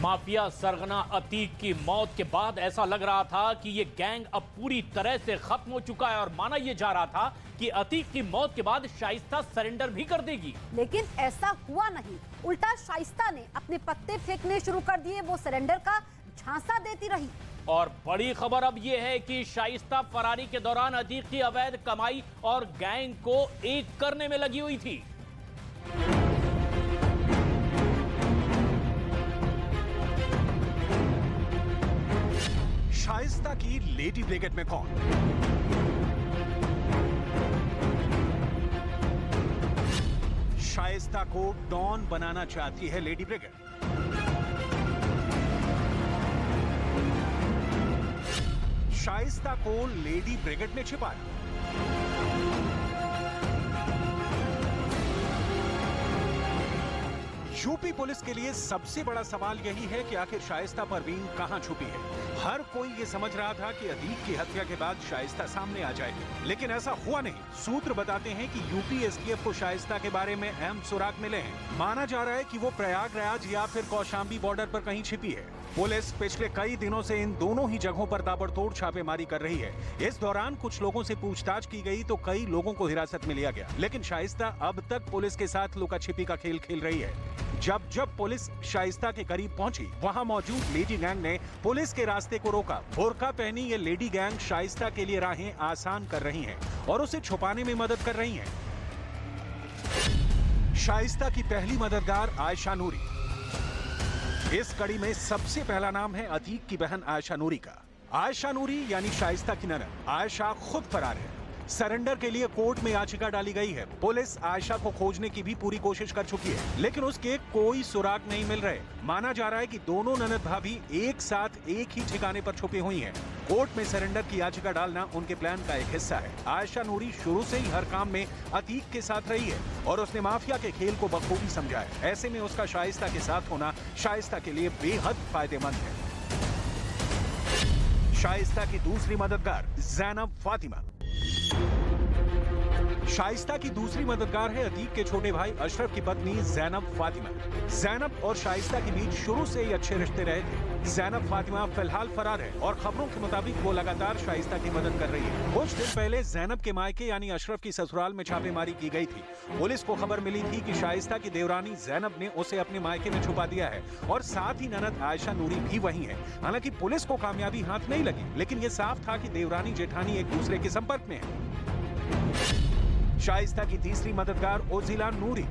Mafia सरगना अतीक की मौत के बाद ऐसा लग रहा था कि ये गैंग अब पूरी तरह से खत्म हो चुका है और माना यह जा रहा था कि अतीक की मौत के बाद शाइस्ता सरेंडर भी कर देगी। लेकिन ऐसा हुआ नहीं, उल्टा शाइस्ता ने अपने पत्ते फेंकने शुरू कर दिए। वो सरेंडर का झांसा देती रही। और बड़ी खबर अब यह है कि शाइस्ता फरारी के दौरान अतीक की अवैध कमाई और गैंग को एक करने में लगी हुई थी। शाइस्ता की लेडी ब्रिगेड में कौन? शाइस्ता को डॉन बनाना चाहती है लेडी ब्रिगेड। शाइस्ता को लेडी ब्रिगेड में छिपाया। यूपी पुलिस के लिए सबसे बड़ा सवाल यही है कि आखिर शाइस्ता परवीन कहां छुपी है। हर कोई ये समझ रहा था कि अतीक की हत्या के बाद शाइस्ता सामने आ जाएगी, लेकिन ऐसा हुआ नहीं। सूत्र बताते हैं कि यूपी एसटीएफ को शाइस्ता के बारे में अहम सुराग मिले हैं। माना जा रहा है कि वो प्रयागराज या फिर कौशाम्बी बॉर्डर पर कहीं छिपी है। पुलिस पिछले कई दिनों से इन दोनों ही जगहों पर ताबड़तोड़ छापेमारी कर रही है। इस दौरान कुछ लोगों से पूछताछ की गई तो कई लोगों को हिरासत में लिया गया, लेकिन शाइस्ता अब तक पुलिस के साथ लुका छिपी का खेल खेल रही है। जब पुलिस शाइस्ता के करीब पहुंची, वहां मौजूद लेडी गैंग ने पुलिस के रास्ते को रोका। बुर्का पहनी ये लेडी गैंग शाइस्ता के लिए राहें आसान कर रही हैं और उसे छुपाने में मदद कर रही हैं। शाइस्ता की पहली मददगार आयशा नूरी। इस कड़ी में सबसे पहला नाम है अतीक की बहन आयशा नूरी का। आयशा नूरी यानी शाइस्ता की ननद। आयशा खुद फरार है। सरेंडर के लिए कोर्ट में याचिका डाली गई है। पुलिस आयशा को खोजने की भी पूरी कोशिश कर चुकी है, लेकिन उसके कोई सुराग नहीं मिल रहे। माना जा रहा है कि दोनों ननद भाभी एक साथ एक ही ठिकाने पर छुपी हुई हैं। कोर्ट में सरेंडर की याचिका डालना उनके प्लान का एक हिस्सा है। आयशा नूरी शुरू से ही हर काम में अतीक के साथ रही है और उसने माफिया के खेल को बखूबी समझा है। ऐसे में उसका शाइस्ता के साथ होना शाइस्ता के लिए बेहद फायदेमंद है। शाइस्ता की दूसरी मददगार ज़ैनब फातिमा। शाइस्ता की दूसरी मददगार है अतीक के छोटे भाई अशरफ की पत्नी ज़ैनब फातिमा। ज़ैनब और शाइस्ता के बीच शुरू से ही अच्छे रिश्ते रहे थे। ज़ैनब फातिमा फिलहाल फरार है और खबरों के मुताबिक वो लगातार शाइस्ता की मदद कर रही है। कुछ दिन पहले ज़ैनब के मायके यानी अशरफ की ससुराल में छापेमारी की गई थी। पुलिस को खबर मिली थी कि शाइस्ता की देवरानी ज़ैनब ने उसे अपने मायके में छुपा दिया है और साथ ही ननद आयशा नूरी भी वहीं है। हालांकि पुलिस को कामयाबी हाथ नहीं लगी, लेकिन ये साफ था कि देवरानी जेठानी एक दूसरे के संपर्क में है। शाइस्ता की तीसरी मददगार ओजिला नूरी।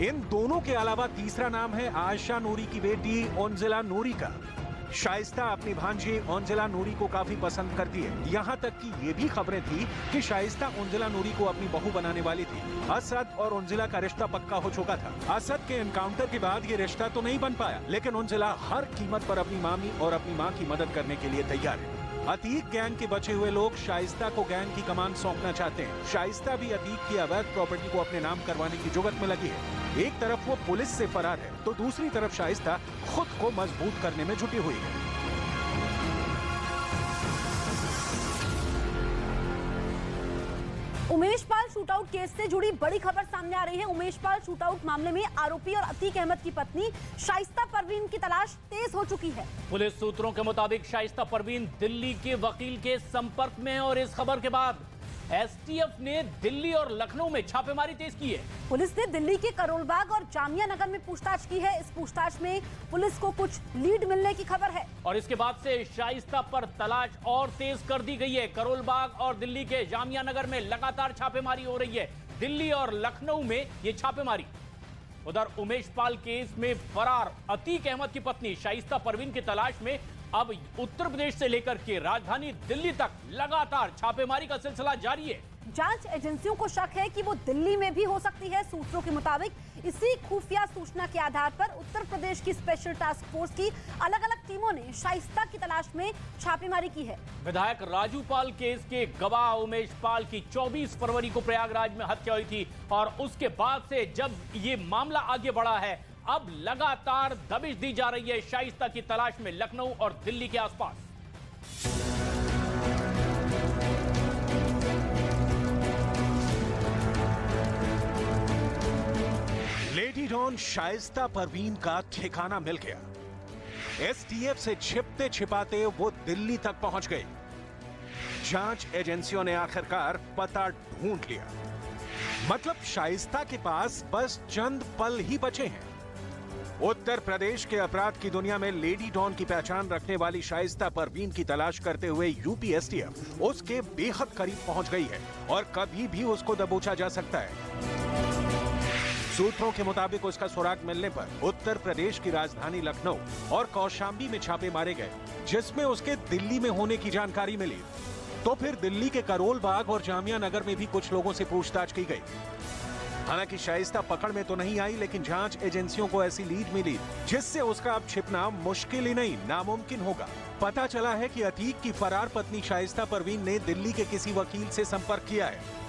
इन दोनों के अलावा तीसरा नाम है आयशा नूरी की बेटी ओंजिला नूरी का। शाइस्ता अपनी भांजी ओंजिला नूरी को काफी पसंद करती है। यहाँ तक कि ये भी खबरें थी कि शाइस्ता ओंजिला नूरी को अपनी बहू बनाने वाली थी। असद और ओंजिला का रिश्ता पक्का हो चुका था। असद के एनकाउंटर के बाद ये रिश्ता तो नहीं बन पाया, लेकिन ओंजिला हर कीमत पर अपनी मामी और अपनी माँ की मदद करने के लिए तैयार है। अतीक गैंग के बचे हुए लोग शाइस्ता को गैंग की कमान सौंपना चाहते हैं। शाइस्ता भी अतीक की अवैध प्रॉपर्टी को अपने नाम करवाने की जुगत में लगी है। एक तरफ वो पुलिस से फरार है तो दूसरी तरफ शाइस्ता खुद को मजबूत करने में जुटी हुई है। उमेश पाल शूटआउट केस से जुड़ी बड़ी खबर सामने आ रही है। उमेश पाल शूटआउट मामले में आरोपी और अतीक अहमद की पत्नी शाइस्ता परवीन की तलाश तेज हो चुकी है। पुलिस सूत्रों के मुताबिक शाइस्ता परवीन दिल्ली के वकील के संपर्क में है और इस खबर के बाद एसटीएफ ने दिल्ली और लखनऊ में छापेमारी तेज की है। पुलिस ने दिल्ली के करोलबाग और जामिया नगर में पूछताछ की है। इस पूछताछ में पुलिस को कुछ लीड मिलने की खबर है और इसके बाद से शाइस्ता पर तलाश और तेज कर दी गई है। करोलबाग और दिल्ली के जामिया नगर में लगातार छापेमारी हो रही है। दिल्ली और लखनऊ में ये छापेमारी। उधर उमेश पाल केस में फरार अतीक अहमद की पत्नी शाइस्ता परवीन की तलाश में अब उत्तर प्रदेश से लेकर के राजधानी दिल्ली तक लगातार छापेमारी का सिलसिला जारी है। जांच एजेंसियों को शक है कि वो दिल्ली में भी हो सकती है। सूत्रों के मुताबिक इसी खुफिया सूचना के आधार पर उत्तर प्रदेश की स्पेशल टास्क फोर्स की अलग अलग टीमों ने शाइस्ता की तलाश में छापेमारी की है। विधायक राजू पाल केस के गवाह उमेश पाल की 24 फरवरी को प्रयागराज में हत्या हुई थी और उसके बाद से जब ये मामला आगे बढ़ा है, अब लगातार दबिश दी जा रही है शाइस्ता की तलाश में लखनऊ और दिल्ली के आसपास। लेडी डॉन शाइस्ता परवीन का ठिकाना मिल गया। एसटीएफ से छिपते छिपाते वो दिल्ली तक पहुंच गए। जांच एजेंसियों ने आखिरकार पता ढूंढ लिया। मतलब शाइस्ता के पास बस चंद पल ही बचे हैं। उत्तर प्रदेश के अपराध की दुनिया में लेडी डॉन की पहचान रखने वाली शाइस्ता परवीन की तलाश करते हुए यूपी एसटीएफ उसके बेहद करीब पहुंच गई है और कभी भी उसको दबोचा जा सकता है। सूत्रों के मुताबिक उसका सुराग मिलने पर उत्तर प्रदेश की राजधानी लखनऊ और कौशाम्बी में छापे मारे गए, जिसमें उसके दिल्ली में होने की जानकारी मिली। तो फिर दिल्ली के करोल बाग और जामिया नगर में भी कुछ लोगों से पूछताछ की गई। हालांकि शाइस्ता पकड़ में तो नहीं आई, लेकिन जांच एजेंसियों को ऐसी लीड मिली जिससे उसका अब छिपना मुश्किल ही नहीं नामुमकिन होगा। पता चला है कि अतीक की फरार पत्नी शाइस्ता परवीन ने दिल्ली के किसी वकील से संपर्क किया है।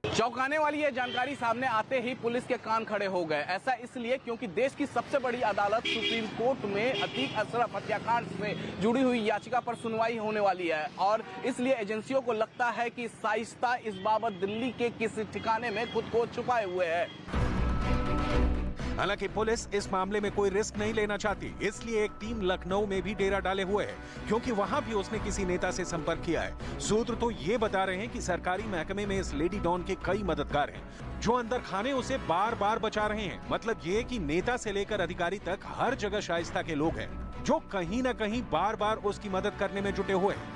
चौंकाने वाली यह जानकारी सामने आते ही पुलिस के कान खड़े हो गए। ऐसा इसलिए क्योंकि देश की सबसे बड़ी अदालत सुप्रीम कोर्ट में अतीक अशरफ हत्याकांड से जुड़ी हुई याचिका पर सुनवाई होने वाली है और इसलिए एजेंसियों को लगता है कि शाइस्ता इस बाबत दिल्ली के किसी ठिकाने में खुद को छुपाए हुए है। हालांकि पुलिस इस मामले में कोई रिस्क नहीं लेना चाहती, इसलिए एक टीम लखनऊ में भी डेरा डाले हुए है, क्योंकि वहां भी उसने किसी नेता से संपर्क किया है। सूत्र तो ये बता रहे हैं कि सरकारी महकमे में इस लेडी डॉन के कई मददगार हैं, जो अंदर खाने उसे बार बार बचा रहे हैं। मतलब ये कि नेता से लेकर अधिकारी तक हर जगह शाइस्ता के लोग हैं, जो कहीं न कहीं बार बार उसकी मदद करने में जुटे हुए हैं।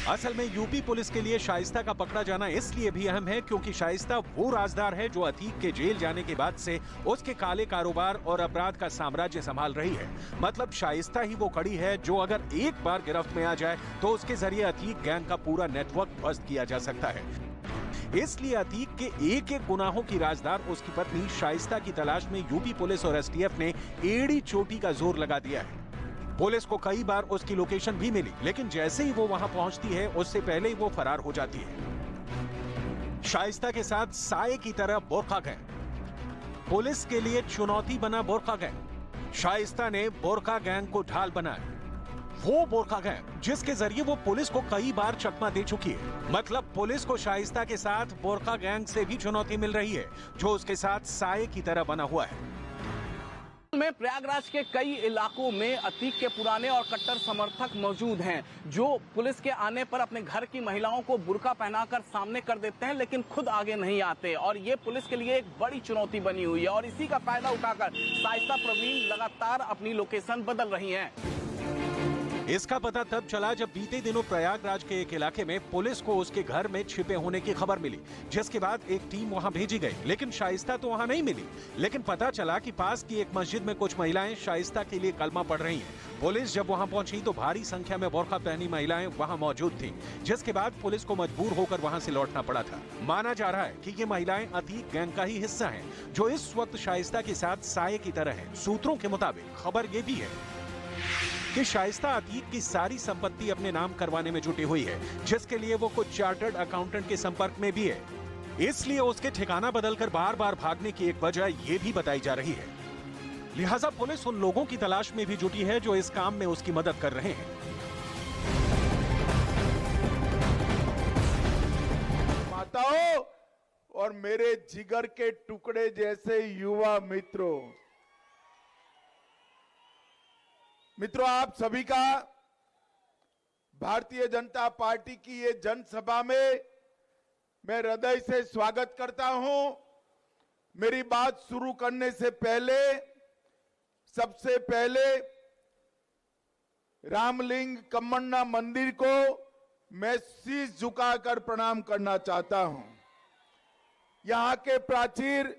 असल में यूपी पुलिस के लिए शाइस्ता का पकड़ा जाना इसलिए भी अहम है क्योंकि शाइस्ता वो राजदार है जो अतीक के जेल जाने के बाद से उसके काले कारोबार और अपराध का साम्राज्य संभाल रही है। मतलब शाइस्ता ही वो कड़ी है जो अगर एक बार गिरफ्त में आ जाए तो उसके जरिए अतीक गैंग का पूरा नेटवर्क ध्वस्त किया जा सकता है। इसलिए अतीक के एक एक गुनाहों की राजदार उसकी पत्नी शाइस्ता की तलाश में यूपी पुलिस और एसटीएफ ने एड़ी चोटी का जोर लगा दिया है। पुलिस को कई बार उसकी लोकेशन भी मिली, लेकिन जैसे ही वो वहां पहुंचती है उससे पहले ही वो फरार हो जाती है। शाइस्ता के साथ साये की तरह बोरखा गैंग पुलिस के लिए चुनौती बना। बोरखा गैंग शाइस्ता ने बोरखा गैंग को ढाल बनाया। वो बोरखा गैंग जिसके जरिए वो पुलिस को कई बार चकमा दे चुकी है। मतलब पुलिस को शाइस्ता के साथ बोरखा गैंग से भी चुनौती मिल रही है, जो उसके साथ साये की तरह बना हुआ है। में प्रयागराज के कई इलाकों में अतीक के पुराने और कट्टर समर्थक मौजूद हैं, जो पुलिस के आने पर अपने घर की महिलाओं को बुर्का पहनाकर सामने कर देते हैं, लेकिन खुद आगे नहीं आते और ये पुलिस के लिए एक बड़ी चुनौती बनी हुई है। और इसी का फायदा उठाकर शाइस्ता परवीन लगातार अपनी लोकेशन बदल रही हैं। इसका पता तब चला जब बीते दिनों प्रयागराज के एक इलाके में पुलिस को उसके घर में छिपे होने की खबर मिली, जिसके बाद एक टीम वहां भेजी गई, लेकिन शाइस्ता तो वहां नहीं मिली। लेकिन पता चला कि पास की एक मस्जिद में कुछ महिलाएं शाइस्ता के लिए कलमा पढ़ रही हैं। पुलिस जब वहां पहुंची तो भारी संख्या में बोरखा पहनी महिलाएं वहां मौजूद थीं, जिसके बाद पुलिस को मजबूर होकर वहां से लौटना पड़ा था। माना जा रहा है कि ये महिलाएं अतीक गैंग का ही हिस्सा हैं, जो इस वक्त शाइस्ता के साथ साये की तरह है। सूत्रों के मुताबिक खबर ये भी है कि शाइस्ता अतीक की सारी संपत्ति अपने नाम करवाने में जुटी हुई है, जिसके लिए वो कुछ चार्टर्ड अकाउंटेंट के संपर्क में भी है। इसलिए उसके ठिकाना बदलकर बार बार भागने की एक वजह ये भी बताई जा रही है। लिहाजा पुलिस उन लोगों की तलाश में भी जुटी है जो इस काम में उसकी मदद कर रहे हैं। माताओं और मेरे जिगर के टुकड़े जैसे युवा मित्रों, आप सभी का भारतीय जनता पार्टी की ये जनसभा में मैं हृदय से स्वागत करता हूं। मेरी बात शुरू करने से पहले सबसे पहले रामलिंग कम्मन्ना मंदिर को मैं शीश झुकाकर प्रणाम करना चाहता हूं। यहां के प्राचीर